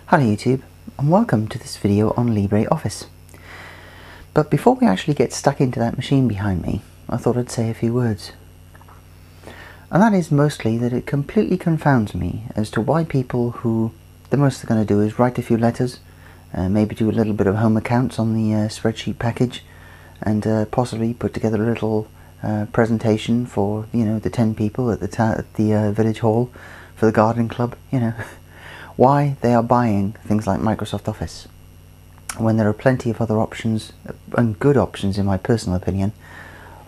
Hello YouTube, and welcome to this video on Libre Office. But before we actually get stuck into that machine behind me, I thought I'd say a few words. And that is mostly that it completely confounds me as to why people who the most they're going to do is write a few letters, maybe do a little bit of home accounts on the spreadsheet package, and possibly put together a little presentation for the 10 people at the village hall for the garden club, why they are buying things like Microsoft Office when there are plenty of other options, and good options in my personal opinion,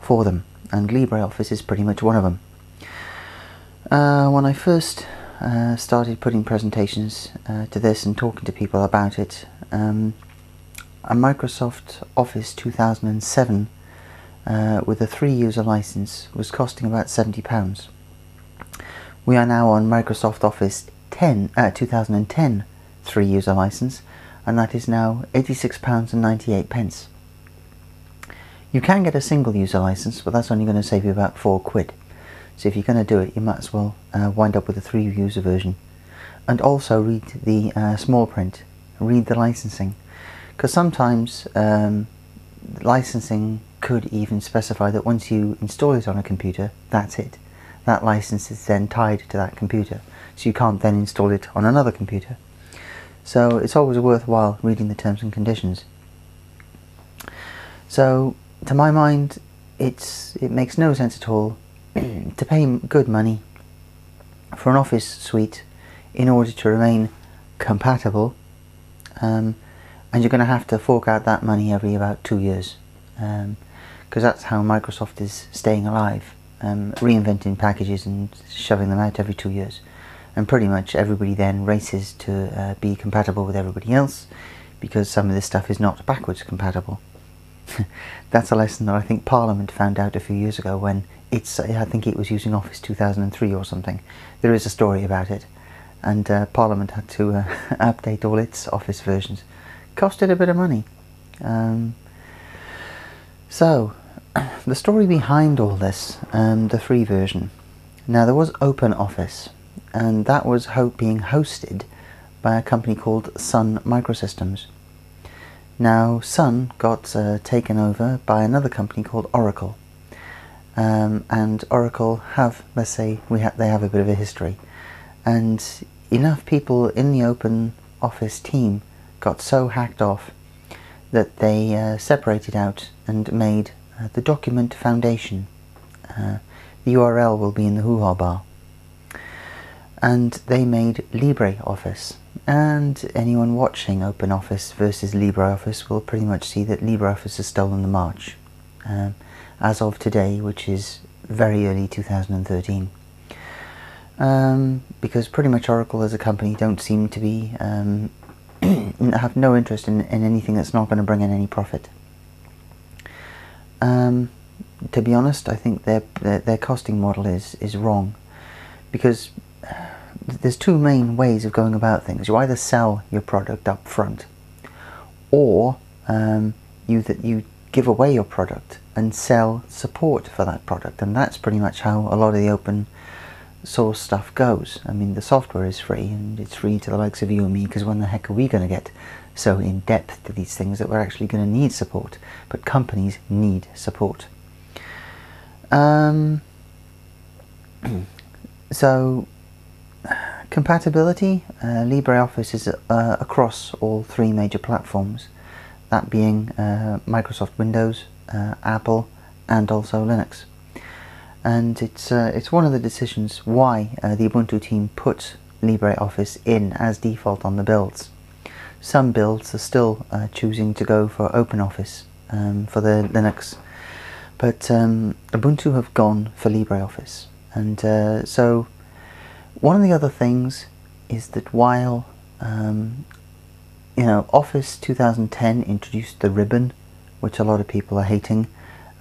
for them, and Libre Office is pretty much one of them. When I first started putting presentations to this and talking to people about it, a Microsoft Office 2007 with a 3-user license was costing about £70. We are now on Microsoft Office 2010 3-user license, and that is now £86.98. You can get a single user license, but that's only going to save you about £4. So if you're going to do it, you might as well wind up with a 3-user version. And also read the small print, read the licensing, because sometimes licensing could even specify that once you install it on a computer, that's it. That license is then tied to that computer, so you can't then install it on another computer. So it's always worthwhile reading the terms and conditions. So to my mind, it makes no sense at all to pay good money for an Office suite in order to remain compatible, and you're going to have to fork out that money every about 2 years, because that's how Microsoft is staying alive. Reinventing packages and shoving them out every 2 years, and pretty much everybody then races to be compatible with everybody else, because some of this stuff is not backwards compatible. That's a lesson that I think Parliament found out a few years ago when I think it was using Office 2003 or something. There is a story about it, and Parliament had to update all its Office versions. Costed a bit of money. So the story behind all this, the free version. Now there was Open Office, and that was being hosted by a company called Sun Microsystems. Now Sun got taken over by another company called Oracle, and Oracle have, let's say, they have a bit of a history, and enough people in the Open Office team got so hacked off that they separated out and made the document foundation. The URL will be in the hoo-ha bar, and they made Libre Office, and anyone watching Open Office versus Libre Office will pretty much see that Libre Office has stolen the march as of today, which is very early 2013, because pretty much Oracle as a company don't seem to be have no interest in anything that's not going to bring in any profit. To be honest, I think their costing model is wrong, because there's two main ways of going about things. You either sell your product up front, or you give away your product and sell support for that product, and that's pretty much how a lot of the open source stuff goes. I mean, the software is free, and it's free to the likes of you and me, because when the heck are we going to get so in depth to these things that we're actually going to need support? But companies need support. So compatibility, LibreOffice is across all 3 major platforms, that being Microsoft Windows, Apple, and also Linux. And it's one of the decisions why the Ubuntu team put LibreOffice in as default on the builds. Some builds are still choosing to go for OpenOffice for the Linux, but Ubuntu have gone for LibreOffice. And so one of the other things is that while Office 2010 introduced the ribbon, which a lot of people are hating,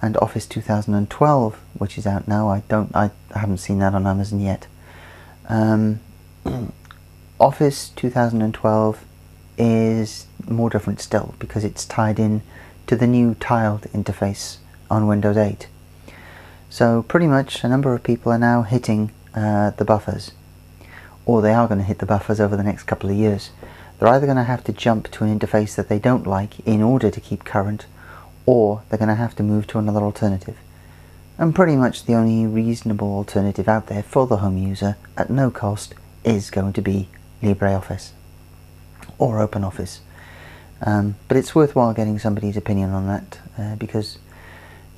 and Office 2012, which is out now, I haven't seen that on Amazon yet. Office 2012 is more different still, because it's tied in to the new tiled interface on Windows 8. So pretty much a number of people are now hitting the buffers, or they are going to hit the buffers over the next couple of years. they're either going to have to jump to an interface that they don't like in order to keep current, or they're going to have to move to another alternative. And pretty much the only reasonable alternative out there for the home user at no cost is going to be LibreOffice or OpenOffice. But it's worthwhile getting somebody's opinion on that, because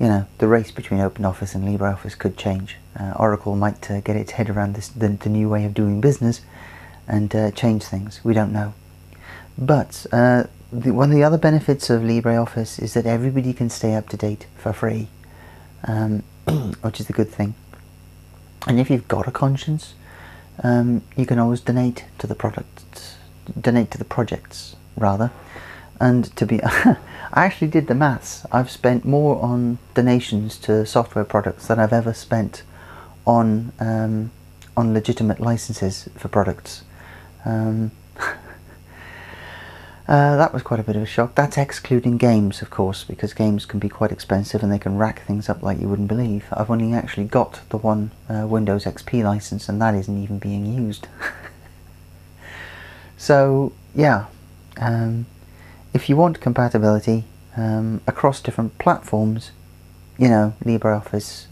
you know, the race between OpenOffice and LibreOffice could change. Oracle might get its head around the new way of doing business and change things. We don't know. But one of the other benefits of LibreOffice is that everybody can stay up to date for free, which is a good thing. And if you've got a conscience, you can always donate to the projects rather. And to be, I actually did the maths. I've spent more on donations to software products than I've ever spent on legitimate licenses for products. That was quite a bit of a shock. That's excluding games, of course, because games can be quite expensive and they can rack things up like you wouldn't believe. I've only actually got the one Windows XP license, and that isn't even being used. So yeah, if you want compatibility across different platforms, you know, LibreOffice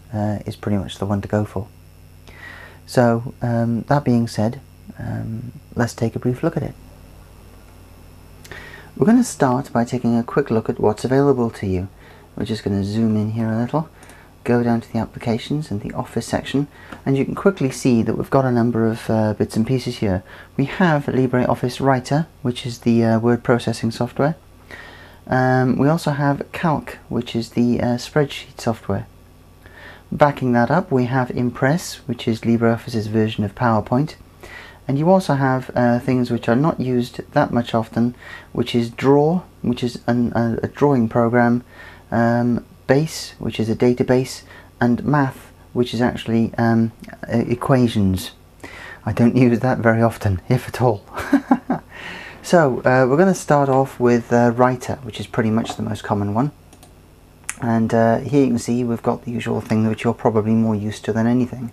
is pretty much the one to go for. So that being said, let's take a brief look at it. We're going to start by taking a quick look at what's available to you. We're just going to zoom in here a little, go down to the applications and the Office section, and you can quickly see that we've got a number of bits and pieces here. We have LibreOffice Writer, which is the word processing software. We also have Calc, which is the spreadsheet software. Backing that up, we have Impress, which is LibreOffice's version of PowerPoint. And you also have things which are not used that much often, which is Draw, which is a drawing program, Base, which is a database, and Math, which is actually equations. I don't use that very often, if at all. So we're going to start off with Writer, which is pretty much the most common one. And here you can see we've got the usual thing which you're probably more used to than anything,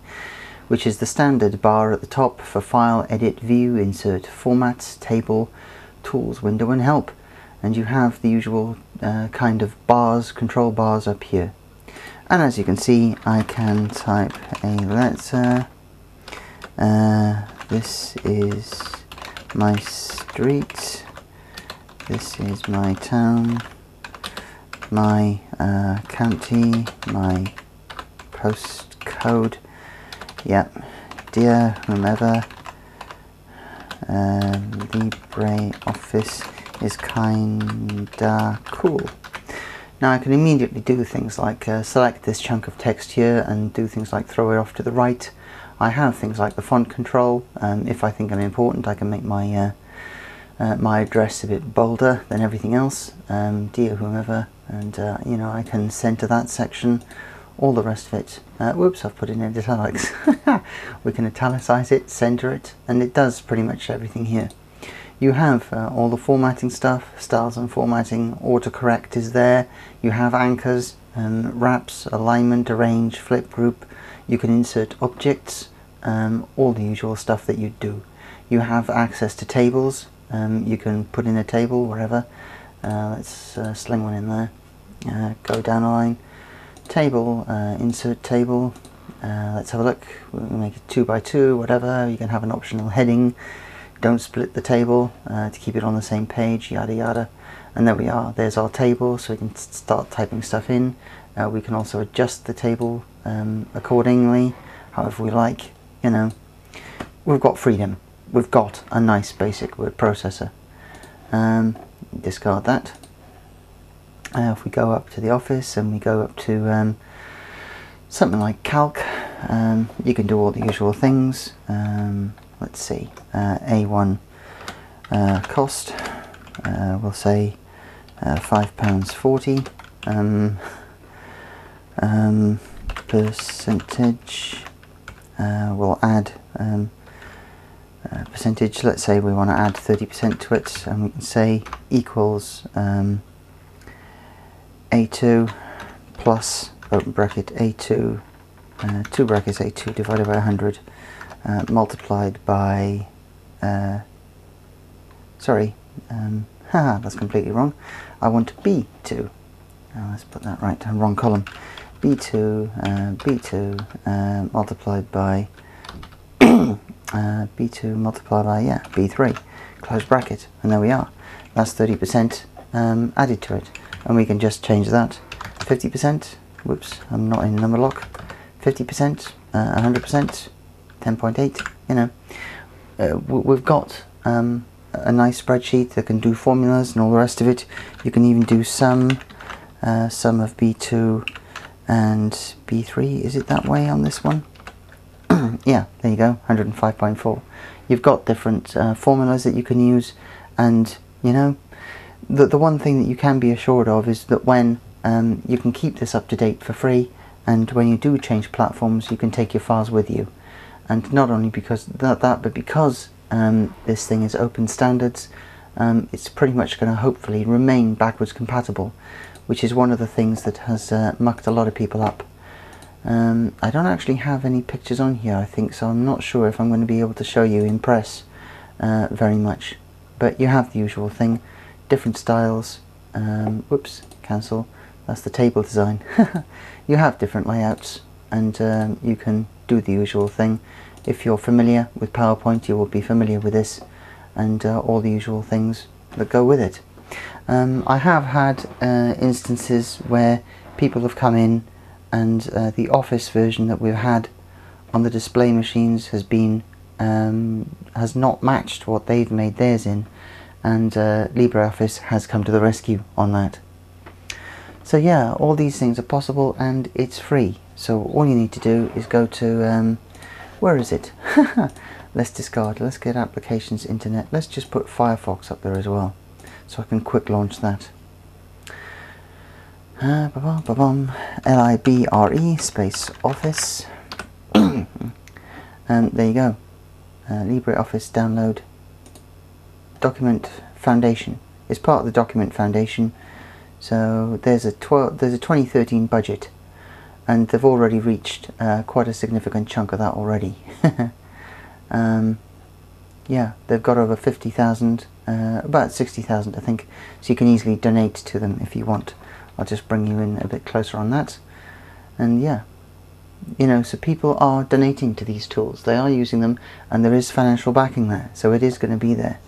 which is the standard bar at the top for File, Edit, View, Insert, Formats, Table, Tools, Window and Help. And you have the usual kind of bars, control bars up here. And as you can see, I can type a letter. This is my street. This is my town. My county. My postcode. Yep, dear whomever, LibreOffice is kinda cool. Now I can immediately do things like select this chunk of text here and do things like throw it off to the right. I have things like the font control. If I think I'm important, I can make my my address a bit bolder than everything else. Dear whomever, and you know, I can center that section. All the rest of it, whoops, I've put it in italics. We can italicize it, center it, and it does pretty much everything here. You have all the formatting stuff, styles and formatting, autocorrect is there. You have anchors, wraps, alignment, arrange, flip, group. You can insert objects, all the usual stuff that you do. You have access to tables. You can put in a table wherever. Let's sling one in there. Go down a line. Table, insert table. Let's have a look. We'll make it 2 by 2, whatever. You can have an optional heading. Don't split the table to keep it on the same page, yada yada. And there we are. There's our table, so we can start typing stuff in. We can also adjust the table accordingly, however we like. You know, we've got freedom. We've got a nice basic word processor. Discard that. If we go up to the Office and we go up to something like Calc, you can do all the usual things. Let's see, A1 cost, we'll say £5.40. Percentage, we'll add percentage. Let's say we want to add 30% to it, and we can say equals A2 plus, open bracket, A2, 2 brackets, A2 divided by 100, multiplied by, sorry, that's completely wrong. I want B2. Let's put that right, wrong column. B2 multiplied by B2 multiplied by, yeah, B3, close bracket, and there we are. That's 30% added to it, and we can just change that. 50%, whoops, I'm not in number lock. 50%, 100%, 10.8, you know. We've got a nice spreadsheet that can do formulas and all the rest of it. You can even do sum of B2 and B3. Is it that way on this one? Yeah, there you go, 105.4. You've got different formulas that you can use, and you know, the one thing that you can be assured of is that when you can keep this up to date for free, and when you do change platforms, you can take your files with you. And not only because that but because this thing is open standards, it's pretty much going to hopefully remain backwards compatible, which is one of the things that has mucked a lot of people up. I don't actually have any pictures on here, I think, so I'm not sure if I'm going to be able to show you in press very much. But you have the usual thing, different styles. Whoops, cancel. That's the table design. You have different layouts, and you can do the usual thing. If you're familiar with PowerPoint, you will be familiar with this, and all the usual things that go with it. I have had instances where people have come in and the Office version that we've had on the display machines has been has not matched what they've made theirs in, and LibreOffice has come to the rescue on that. So yeah, all these things are possible, and it's free. So all you need to do is go to where is it? Let's discard. Let's get applications, internet. Let's just put Firefox up there as well, so I can quick launch that. Libre space Office. And there you go. LibreOffice download. Document Foundation. It's part of the Document Foundation. So there's a 2013 budget, and they've already reached quite a significant chunk of that already. Yeah, they've got over 50,000, about 60,000 I think, so you can easily donate to them if you want. I'll just bring you in a bit closer on that. And yeah, you know, so people are donating to these tools, they are using them, and there is financial backing there, so it is going to be there.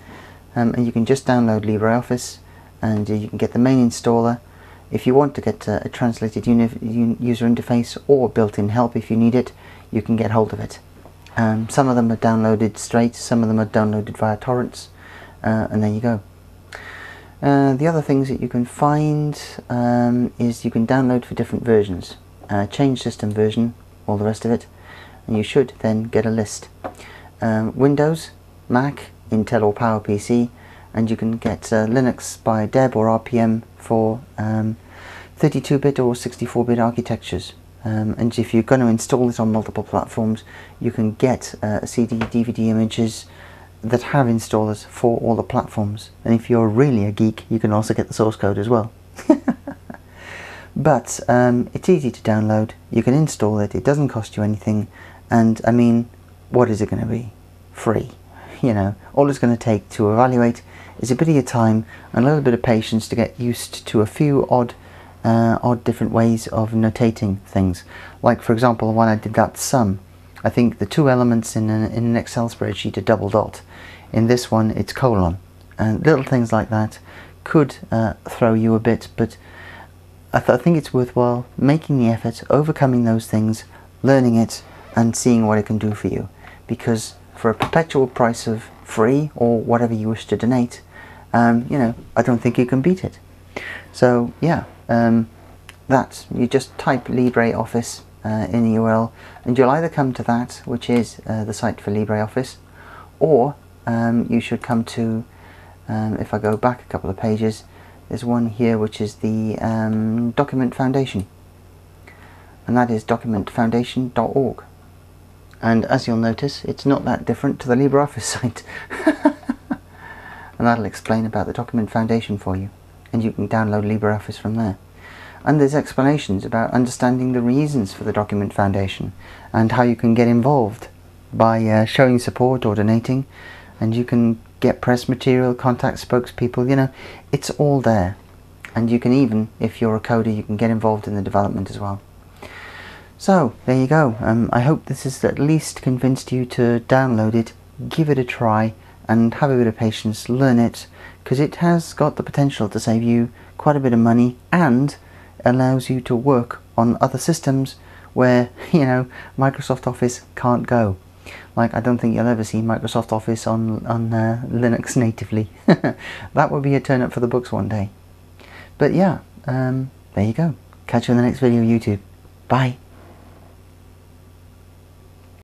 And you can just download LibreOffice, and you can get the main installer. If you want to get a translated user interface or built-in help if you need it, you can get hold of it. Some of them are downloaded straight, some of them are downloaded via torrents, and there you go. The other things that you can find is you can download for different versions, change system version, all the rest of it, and you should then get a list. Windows, Mac, Intel or PowerPC, and you can get Linux by Deb or RPM for 32-bit or 64-bit architectures. And if you're going to install it on multiple platforms, you can get CD, DVD images that have installers for all the platforms. And if you're really a geek, you can also get the source code as well. But it's easy to download, you can install it, it doesn't cost you anything, and I mean, what is it going to be? Free. You know, all it's going to take to evaluate is a bit of your time and a little bit of patience to get used to a few odd different ways of notating things. Like for example, when I did that sum, I think the two elements in an Excel spreadsheet are double dot. In this one it's colon, and little things like that could throw you a bit, but I think it's worthwhile making the effort, overcoming those things, learning it and seeing what it can do for you, because for a perpetual price of free or whatever you wish to donate, you know, I don't think you can beat it. So yeah, that you just type LibreOffice in the URL, and you'll either come to that, which is the site for LibreOffice, or you should come to, if I go back a couple of pages, there's one here which is the Document Foundation, and that is documentfoundation.org. And as you'll notice, it's not that different to the LibreOffice site. And that'll explain about the Document Foundation for you, and you can download LibreOffice from there. And there's explanations about understanding the reasons for the Document Foundation and how you can get involved by showing support or donating, and you can get press material, contact spokespeople, you know, it's all there. And you can even, if you're a coder, you can get involved in the development as well. So, there you go. I hope this has at least convinced you to download it, give it a try, and have a bit of patience, learn it, because it has got the potential to save you quite a bit of money and allows you to work on other systems where, you know, Microsoft Office can't go. Like, I don't think you'll ever see Microsoft Office on Linux natively. That would be a turn up for the books one day. But yeah, there you go. Catch you in the next video, YouTube. Bye.